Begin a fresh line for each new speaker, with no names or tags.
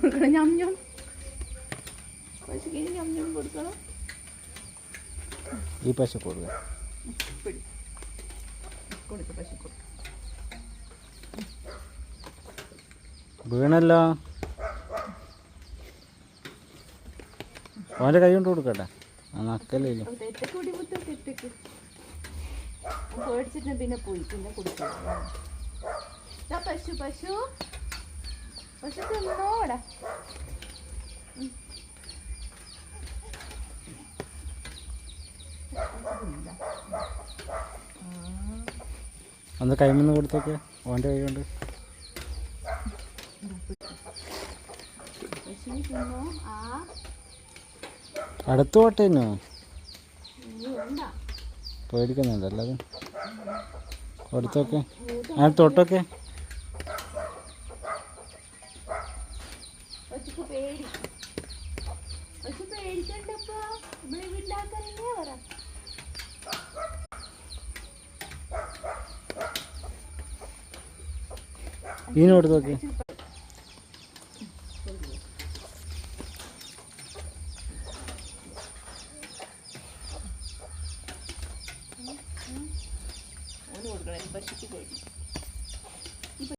കൊടുക്കണം. ഞം ഞം പശുക്കിന് ഞം ഞം കൊടുക്കണം.
ഈ പശു കൊടുക്കുക.
കൊടുക്ക പശു കൊടുക്ക.
വീണല്ലോ. അവൻ്റെ കൈ കൊണ്ട് കൊടുക്കട്ടെ. നക്കല്ലോ
തെറ്റക്ക് പിടിമുത്ത തെറ്റക്ക് പേടിച്ചിട്ട് പിന്നെ പോയി പിന്നെ കൊടുക്കാം. പശു പശു പശു തിന്നോടാ.
ഒന്ന് കൈമന്ന് കൊടുത്തൊക്കെ ഓൻ്റെ കൈ കൊണ്ട്.
പശു തിന്നോ.
അടുത്ത് പോട്ടേനോ പേടിക്കുന്നുണ്ടല്ലോ അത്. കൊടുത്തൊക്കെ ആ തൊട്ടൊക്കെ.
പശുക്ക് പേടി. പശു പേടിക്കണ്ടപ്പോ ഇവിടെ വീട്ടിലാക്കാനേ പറ.
ഈന് കൊടുത്തൊക്കെ.
കൊടുക്കണം. പശുക്ക് പേടി.